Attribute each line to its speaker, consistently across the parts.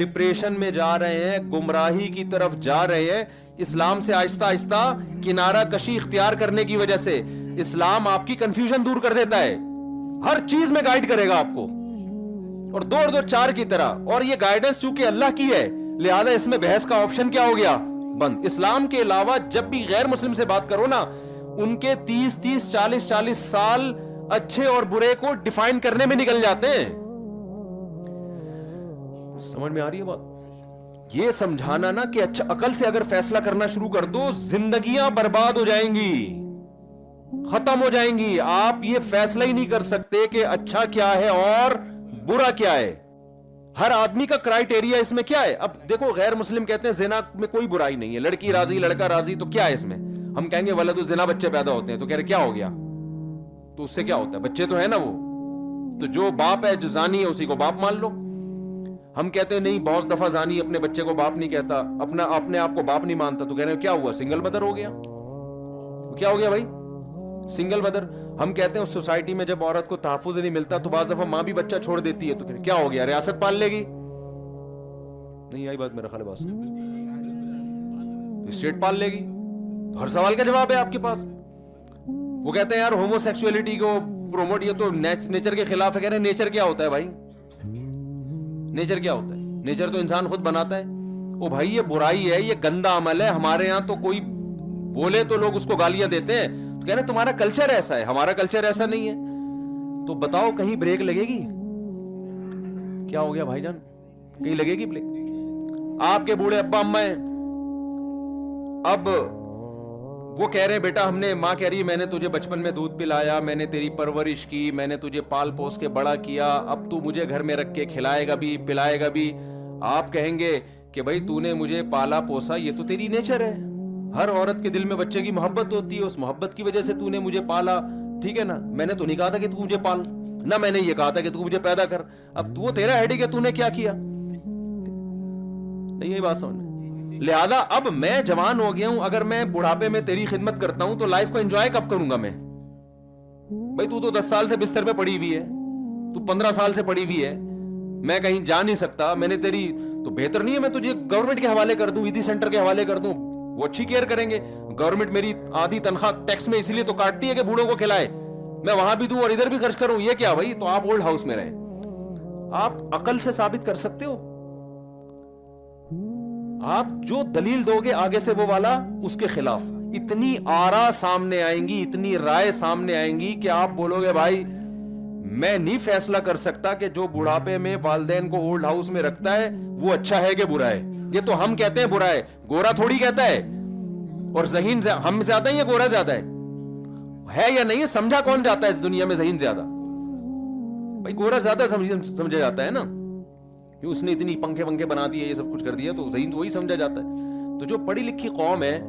Speaker 1: Depression میں جا رہے ہیں, گمراہی کی طرف جا رہے ہیں, اسلام سے آہستہ آہستہ کنارہ کشی اختیار کرنے کی وجہ سے. اسلام آپ کی کنفیوژن دور کر دیتا ہے, ہر چیز میں گائیڈ کرے گا آپ کو, اور 2 اور 2 4 کی طرح. اور یہ گائیڈنس چونکہ اللہ کی ہے, لہذا اس میں بحث کا آپشن کیا ہو گیا, بند. اسلام کے علاوہ جب بھی غیر مسلم سے بات کرو نا, ان کے 30 40 سال اچھے اور برے کو ڈیفائن کرنے میں نکل جاتے ہیں. سمجھ میں آ رہی ہے بات؟ یہ سمجھانا نا کہ اچھا عقل سے اگر فیصلہ کرنا شروع کر دو, زندگیاں برباد ہو جائیں گی, ختم ہو جائیں گی. آپ یہ فیصلہ ہی نہیں کر سکتے کہ اچھا کیا ہے اور برا کیا ہے. ہر آدمی کا کرائیٹیریا اس میں کیا ہے. اب دیکھو, غیر مسلم کہتے ہیں زنا میں کوئی برائی نہیں ہے, لڑکی راضی لڑکا راضی, تو کیا ہے اس میں؟ ہم کہیں گے ولد الزنا, بچے پیدا ہوتے ہیں, تو کہہ رہے کیا ہو گیا, تو اس سے کیا ہوتا ہے, بچے تو ہے نا وہ, تو جو باپ ہے جو زانی ہے اسی کو باپ مان لو. ہم کہتے ہیں نہیں, بہت دفعہ زانی اپنے بچے کو باپ نہیں کہتا, اپنے آپ کو باپ نہیں مانتا, تو کہہ رہے ہیں کیا ہوا, سنگل مدر ہو گیا. کیا ہو گیا بھائی, سنگل مدر. ہم کہتے ہیں اس سوسائٹی میں جب عورت کو تحفظ نہیں ملتا تو بعض دفعہ ماں بھی بچہ چھوڑ دیتی ہے, تو کہہ رہے ہیں کیا ہو گیا, ریاست پال لے گی. نہیں آئی بات, میرا خیال ہے بات اسٹیٹ پال لے گی. ہر سوال کا جواب ہے آپ کے پاس. وہ کہتے ہیں یار ہومو سیکسولیٹی کو پروموٹ, یہ تو نیچر کے خلاف ہے. کہہ رہے ہیں نیچر کیا ہوتا ہے بھائی, نیچر کیا ہوتا ہے, نیچر تو انسان خود بناتا ہے. او بھائی یہ برائی ہے, یہ گندا عمل ہے. ہمارے ہاں تو کوئی بولے تو لوگ اس کو گالیاں دیتے ہیں, تو کہہ رہے ہیں تمہارا کلچر ایسا ہے, ہمارا کلچر ایسا نہیں ہے. تو بتاؤ کہیں بریک لگے گی؟ کیا ہو گیا بھائی جان, کہیں لگے گی بریک؟ آپ کے بوڑھے ابا اماں ہیں, اب وہ کہہ رہے ہیں بیٹا ہم نے, ماں کہہ رہی ہے میں نے تجھے بچپن میں دودھ پلایا, میں نے تیری پرورش کی, میں نے تجھے پال پوس کے بڑا کیا, اب تو مجھے گھر میں رکھ کے کھلائے گا بھی پلائے گا بھی. آپ کہیں گے کہ بھائی تو نے مجھے پالا پوسا, یہ تو تیری نیچر ہے. ہر عورت کے دل میں بچے کی محبت ہوتی ہے, اس محبت کی وجہ سے تو نے مجھے پالا, ٹھیک ہے نا. میں نے تو نہیں کہا تھا کہ تو مجھے پال, نہ میں نے یہ کہا تھا کہ تو مجھے پیدا کر. اب وہ تیرا ہیڈک ہے, تو نے کیا کیا. نہیں یہی بات سمجھ. لہذا اب میں جوان ہو گیا ہوں, اگر میں بڑھاپے میں تیری خدمت کرتا ہوں تو لائف کو انجوائے کب کروں گا میں؟ بھائی تو 10 سال سے بستر پہ پڑی ہوئی ہے, تو 15 سال سے پڑی ہوئی ہے, میں کہیں جا نہیں سکتا, میں نے تیری, تو بہتر نہیں ہے میں تجھے گورنمنٹ کے حوالے کر دوں, ایدی سینٹر کے حوالے کر دوں, وہ اچھی کیئر کریں گے. گورنمنٹ میری آدھی تنخواہ ٹیکس میں اسی لیے تو کاٹتی ہے کہ بوڑھوں کو کھلائے, میں وہاں بھی دوں اور ادھر بھی خرچ کروں. یہ کیا بھائی, تو آپ اولڈ ہاؤس میں رہیں. آپ عقل سے ثابت کر سکتے ہو, آپ جو دلیل دو گے آگے سے وہ والا اس کے خلاف. اتنی آرا سامنے آئیں گی, اتنی رائے سامنے آئیں گی کہ آپ بولو گے بھائی میں نہیں فیصلہ کر سکتا کہ جو بڑھاپے میں والدین کو اولڈ ہاؤس میں رکھتا ہے وہ اچھا ہے کہ برا ہے. یہ تو ہم کہتے ہیں برا ہے, گورا تھوڑی کہتا ہے. اور ذہین ہم زیادہ ہیں یا گورا زیادہ ہے یا نہیں ہے؟ سمجھا کون جاتا ہے اس دنیا میں ذہین زیادہ؟ بھائی گورا زیادہ سمجھا جاتا ہے نا, اس نے اتنی پنکھے ونکھے بنا دیے, یہ سب کچھ کر دیا, تو ذہین تو وہی سمجھا جاتا ہے. تو جو پڑھی لکھی قوم ہے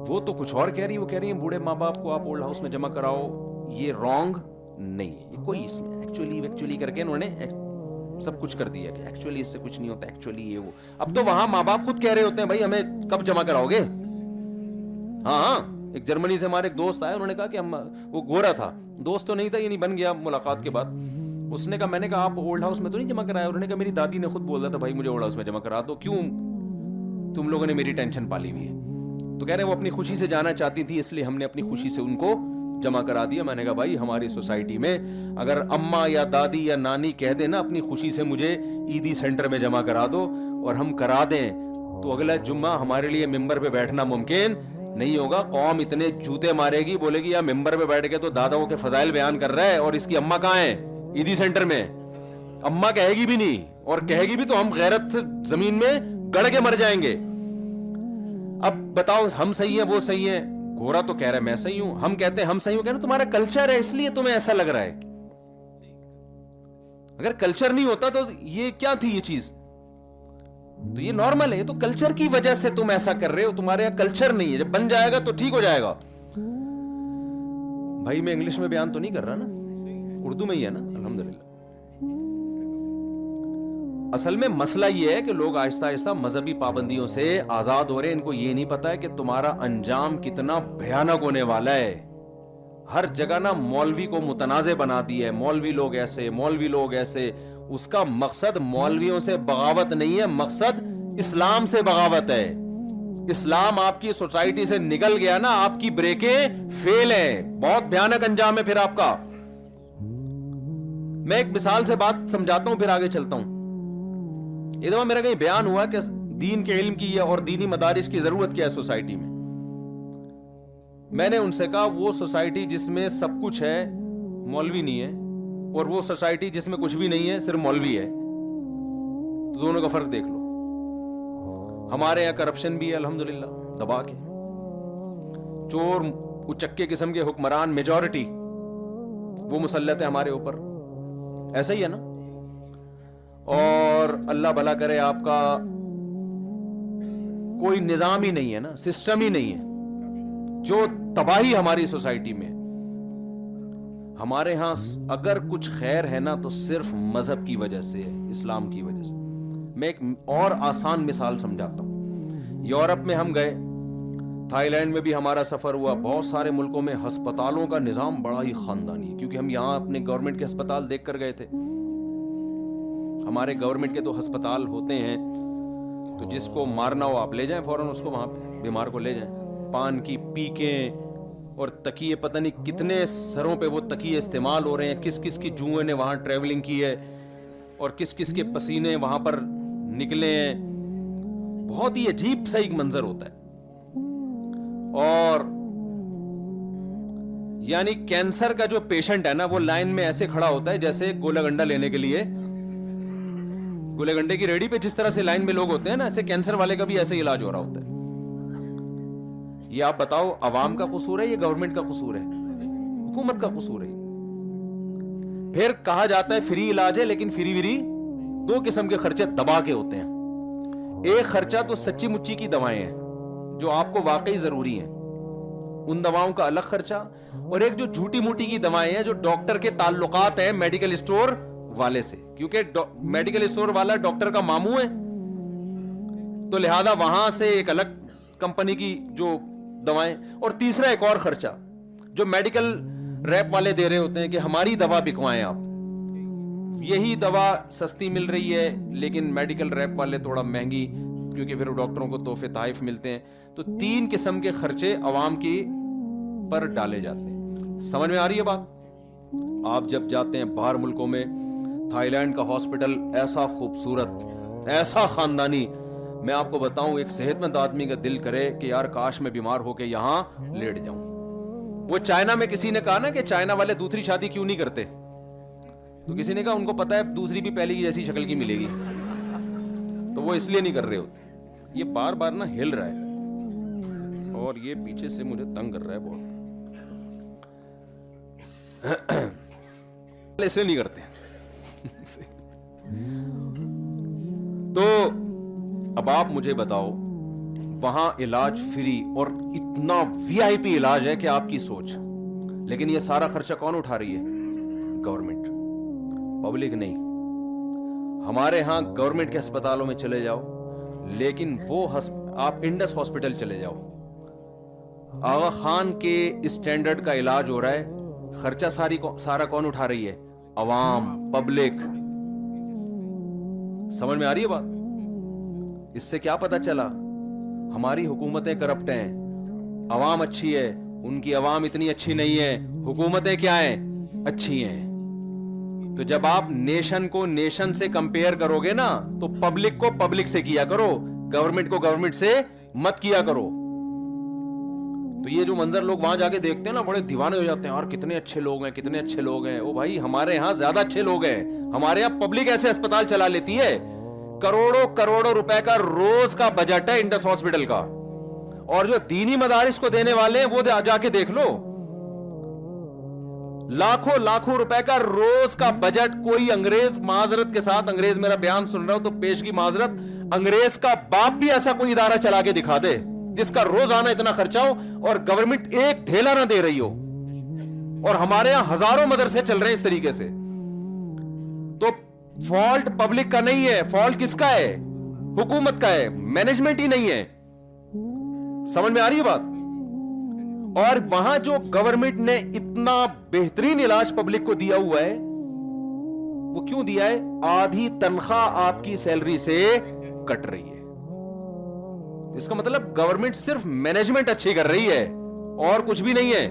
Speaker 1: وہ تو کچھ اور کہہ رہی ہے, وہ کہہ رہی ہے بوڑھے ماں باپ کو آپ اولڈ ہاؤس میں جمع کراؤ. یہ رانگ نہیں ہے, یہ کوئی اس میں ایکچولی کر کے انہوں نے سب کچھ کر دیا کہ ایکچولی اس سے کچھ نہیں ہوتا, ایکچولی یہ وہ. اب تو وہاں ماں باپ خود کہہ رہے ہوتے ہیں بھائی ہمیں کب جمع کراؤ گے. ہاں ایک جرمنی سے ہمارے ایک دوست آئے, انہوں نے کہا کہ ہم, وہ گورا تھا, دوست تو نہیں تھا, یہ نہیں بن گیا ملاقات کے بعد. اس نے کہا, میں نے کہا آپ اولڈ ہاؤس میں تو نہیں جمع کرایا؟ انہوں نے کہا میری دادی نے خود بولا تھا بھائی مجھے اولڈ ہاؤس میں جمع کرا دو, کیوں تم لوگوں نے میری ٹینشن پالی ہوئی ہے. تو کہہ رہے ہیں وہ اپنی خوشی سے جانا چاہتی تھی, اس لیے ہم نے اپنی خوشی سے ان کو جمع کرا دیا. میں نے کہا بھائی ہماری سوسائٹی میں اگر اماں یا دادی یا نانی کہہ دے نا اپنی خوشی سے مجھے ایدی سینٹر میں جمع کرا دو, اور ہم کرا دیں, تو اگلا جمعہ ہمارے لیے ممبر پہ بیٹھنا ممکن نہیں ہوگا. قوم اتنے جوتے مارے گی, بولے گی یا ممبر پہ بیٹھ کے تو داداؤں کے فضائل بیان کر رہا ہے اور اس کی اماں کہاں ہے ایدی سینٹر میں. اماں کہے گی بھی نہیں, اور کہے گی بھی تو ہم غیرت زمین میں گڑ کے مر جائیں گے. اب بتاؤ ہم صحیح ہیں وہ صحیح ہیں؟ گورا تو کہہ رہا ہے میں صحیح ہوں, ہم کہتے ہیں ہم صحیح ہوں, کہہ رہے تمہارا کلچر ہے اس لیے تمہیں ایسا لگ رہا ہے. اگر کلچر نہیں ہوتا تو یہ کیا تھی یہ چیز, تو یہ نارمل ہے. یہ تو کلچر کی وجہ سے تم ایسا کر رہے ہو, تمہارے یہاں کلچر نہیں ہے. جب بن جائے گا تو ٹھیک ہو جائے گا. بھائی میں انگلش میں بیان تو نہیں کر رہا نا, اردو میں ہی ہے نا الحمدللہ. اصل میں مسئلہ یہ ہے کہ لوگ آہستہ آہستہ مذہبی پابندیوں سے آزاد ہو رہے ہیں. ان کو یہ نہیں پتا ہے کہ تمہارا انجام کتنا بھیانک ہونے والا ہے. ہر جگہ نا مولوی کو متنازع بنا دی ہے, مولوی لوگ ایسے, مولوی لوگ ایسے. اس کا مقصد مولویوں سے بغاوت نہیں ہے, مقصد اسلام سے بغاوت ہے. اسلام آپ کی سوسائٹی سے نکل گیا نا, آپ کی بریکیں فیل ہیں, بہت بھیانک انجام ہے پھر آپ کا. میں ایک مثال سے بات سمجھاتا ہوں, پھر آگے چلتا ہوں. ایک دفعہ میرا کہیں بیان ہوا کہ دین کے علم کی اور دینی مدارس کی ضرورت کیا ہے سوسائٹی میں. میں نے ان سے کہا وہ سوسائٹی جس میں سب کچھ ہے مولوی نہیں ہے, اور وہ سوسائٹی جس میں کچھ بھی نہیں ہے صرف مولوی ہے, تو دونوں کا فرق دیکھ لو. ہمارے یہاں کرپشن بھی ہے الحمدللہ دبا کے, چور اچکے قسم کے حکمران میجورٹی وہ مسلط ہے ہمارے اوپر, ایسا ہی ہے نا. اور اللہ بھلا کرے آپ کا کوئی نظام ہی نہیں ہے نا, سسٹم ہی نہیں ہے, جو تباہی ہماری سوسائٹی میں. ہمارے ہاں اگر کچھ خیر ہے نا تو صرف مذہب کی وجہ سے ہے, اسلام کی وجہ سے. میں ایک اور آسان مثال سمجھاتا ہوں. یورپ میں ہم گئے, تھائی لینڈ میں بھی ہمارا سفر ہوا. بہت سارے ملکوں میں ہسپتالوں کا نظام بڑا ہی خاندانی ہے, کیونکہ ہم یہاں اپنے گورنمنٹ کے ہسپتال دیکھ کر گئے تھے. ہمارے گورنمنٹ کے تو ہسپتال ہوتے ہیں, تو جس کو مارنا ہو آپ لے جائیں فوراً اس کو, وہاں پہ بیمار کو لے جائیں. پان کی پیکیں اور تکیے, پتہ نہیں کتنے سروں پہ وہ تکیے استعمال ہو رہے ہیں, کس کس کی جوئیں نے وہاں ٹریولنگ کی ہے, اور کس کس کے پسینے وہاں پر نکلے ہیں. بہت ہی عجیب سا ایک منظر ہوتا ہے. اور یعنی کینسر کا جو پیشنٹ ہے نا, وہ لائن میں ایسے کھڑا ہوتا ہے جیسے گولا گنڈا لینے کے لیے گولے گنڈے کی ریڈی پہ جس طرح سے لائن میں لوگ ہوتے ہیں نا, ایسے کینسر والے کا بھی ایسے ہی علاج ہو رہا ہوتا ہے. یہ آپ بتاؤ عوام کا قصور ہے, یہ گورنمنٹ کا قصور ہے, حکومت کا قصور ہے. پھر کہا جاتا ہے فری علاج ہے, لیکن فری وری دو قسم کے خرچے دبا کے ہوتے ہیں. ایک خرچہ تو سچی مچی کی دوائیں ہیں جو آپ کو واقعی ضروری ہیں, ان دواؤں کا الگ خرچہ, اور ایک جو جھوٹی موٹی کی دوائیں ہیں جو ڈاکٹر کے تعلقات ہیں میڈیکل اسٹور والے سے, کیونکہ میڈیکل اسٹور والا ڈاکٹر کا ماموں ہے, تو لہذا وہاں سے ایک الگ کمپنی کی جو دوائیں. اور تیسرا ایک اور خرچہ جو میڈیکل ریپ والے دے رہے ہوتے ہیں کہ ہماری دوا بکوائیں آپ. یہی دوا سستی مل رہی ہے لیکن میڈیکل ریپ والے تھوڑا مہنگی, کیونکہ پھر ڈاکٹروں کو تحفے تحائف ملتے ہیں. تو 3 قسم کے خرچے عوام کی پر ڈالے جاتے ہیں. سمجھ میں آ رہی ہے بات؟ آپ جب جاتے ہیں باہر ملکوں میں, تھائی لینڈ کا ہاسپٹل ایسا خوبصورت, ایسا خاندانی, میں آپ کو بتاؤں ایک صحت مند آدمی کا دل کرے کہ یار کاش میں بیمار ہو کے یہاں لیٹ جاؤں. وہ چائنا میں کسی نے کہا نا کہ چائنا والے دوسری شادی کیوں نہیں کرتے, تو کسی نے کہا ان کو پتا ہے دوسری بھی پہلے کی جیسی شکل کی ملے گی, تو وہ اس لیے نہیں کر رہے ہوتے. یہ بار بار نا ہل رہا ہے اور یہ پیچھے سے مجھے تنگ کر رہا ہے بہت, اس لیے نہیں کرتے. تو اب آپ مجھے بتاؤ, وہاں علاج فری اور اتنا وی آئی پی علاج ہے کہ آپ کی سوچ, لیکن یہ سارا خرچہ کون اٹھا رہی ہے؟ گورنمنٹ, پبلک نہیں. ہمارے ہاں گورنمنٹ کے ہسپتالوں میں چلے جاؤ, لیکن وہ آپ انڈس ہاسپٹل چلے جاؤ, آغا خان کے اسٹینڈرڈ کا علاج ہو رہا ہے, خرچہ سارا کون اٹھا رہی ہے؟ عوام, پبلک. سمجھ میں آ رہی ہے بات؟ اس سے کیا پتا چلا؟ ہماری حکومتیں کرپٹ ہیں, عوام اچھی ہے, ان کی عوام اتنی اچھی نہیں ہے, حکومتیں کیا ہیں؟ اچھی ہیں. تو جب آپ نیشن کو نیشن سے کمپیئر کرو گے نا, تو پبلک کو پبلک سے کیا کرو, گورنمنٹ کو گورنمنٹ سے مت کیا کرو. تو یہ جو منظر لوگ وہاں جا کے دیکھتے ہیں نا, بڑے دیوانے ہو جاتے ہیں, اور کتنے اچھے لوگ ہیں, کتنے اچھے لوگ ہیں. او بھائی ہمارے یہاں زیادہ اچھے لوگ ہیں. ہمارے یہاں پبلک ایسے اسپتال چلا لیتی ہے, کروڑوں کروڑوں روپے کا روز کا بجٹ ہے انڈس ہاسپٹل کا, اور جو دینی مدارس کو دینے والے ہیں وہ جا کے دیکھ لو, لاکھوں لاکھوں روپے کا روز کا بجٹ. کوئی انگریز, معذرت کے ساتھ انگریز میرا بیان سن رہا ہو تو پیش کی معذرت, انگریز کا باپ بھی ایسا کوئی ادارہ چلا کے دکھا دے جس کا روزانہ اتنا خرچہ ہو اور گورنمنٹ ایک تھیلا نہ دے رہی ہو. اور ہمارے یہاں ہزاروں مدرسے چل رہے ہیں اس طریقے سے. تو فالٹ پبلک کا نہیں ہے, فالٹ کس کا ہے؟ حکومت کا ہے, مینجمنٹ ہی نہیں ہے. سمجھ میں آ رہی ہے بات؟ اور وہاں جو گورنمنٹ نے اتنا بہترین علاج پبلک کو دیا ہوا ہے, وہ کیوں دیا ہے؟ آدھی تنخواہ آپ کی سیلری سے کٹ رہی ہے. اس کا مطلب گورنمنٹ صرف مینجمنٹ اچھی کر رہی ہے اور کچھ بھی نہیں ہے.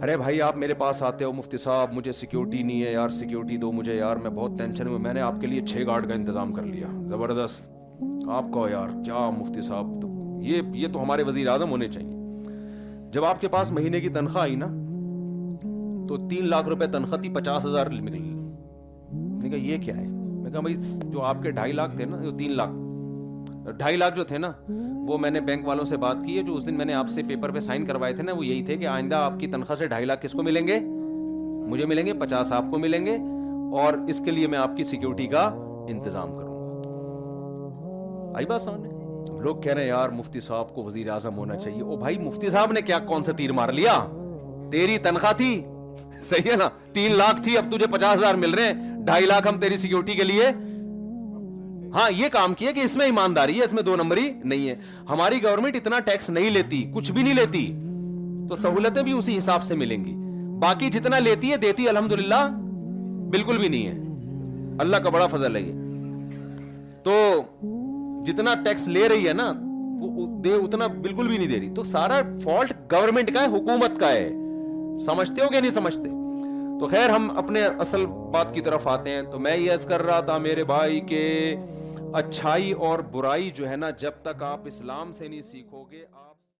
Speaker 1: ارے بھائی آپ میرے پاس آتے ہو، مفتی صاحب مجھے سیکیورٹی نہیں ہے یار، سیکیورٹی دو مجھے یار، میں بہت ٹینشن میں، میں نے آپ کے لیے 6 گارڈ کا انتظام کر لیا، زبردست. آپ کہو یار کیا مفتی صاحب، تو یہ تو ہمارے وزیر اعظم ہونے چاہیے. جب آپ کے پاس مہینے کی تنخواہ آئی نا تو 3 لاکھ روپے تنخواہ تھی، 50,000 نکلی. میں نے کہا یہ کیا ہے؟ میں نے کہا بھائی جو آپ کے 2.5 لاکھ تھے نا، جو 3 لاکھ 2.5 لاکھ جو تھے نا، وہ میں نے بینک والوں سے بات کی ہے، جو اس دن میں نے آپ سے پیپر پہ سائن کروائے تھے نا، وہ یہی تھے کہ آئندہ آپ کی تنخواہ سے 2.5 لاکھ کس کو ملیں گے؟ مجھے ملیں گے، 50 آپ کو ملیں گے، اور اس کے لیے میں آپ کی سیکیورٹی کا انتظام کروں گا. آئی بات سامنے؟ لوگ کہہ رہے ہیں یار مفتی صاحب کو وزیر اعظم ہونا چاہیے. او بھائی مفتی صاحب نے کیا کون سا تیر مار لیا؟ تیری تنخواہ تھی، صحیح ہے نا، 3 لاکھ تھی، اب تجھے 50,000 مل رہے ہیں، 2.5 لاکھ ہم تیری سیکیورٹی کے لیے. ہاں یہ کام کیا کہ اس میں ایمانداری ہے، اس میں 2 نمبری نہیں ہے. ہماری گورنمنٹ اتنا ٹیکس نہیں لیتی، کچھ بھی نہیں لیتی، تو سہولتیں بھی اسی حساب سے ملیں گی. باقی جتنا لیتی ہے دیتی الحمدللہ بالکل بھی نہیں ہے، اللہ کا بڑا فضل ہے. یہ تو جتنا ٹیکس لے رہی ہے نا وہ دے اتنا بالکل بھی نہیں دے رہی. تو سارا فالٹ گورنمنٹ کا ہے، حکومت کا ہے. سمجھتے ہو کہ نہیں سمجھتے؟ تو خیر ہم اپنے اصل بات کی طرف آتے ہیں. تو میں یہ عرض کر رہا تھا میرے بھائی کہ اچھائی اور برائی جو ہے نا، جب تک آپ اسلام سے نہیں سیکھو گے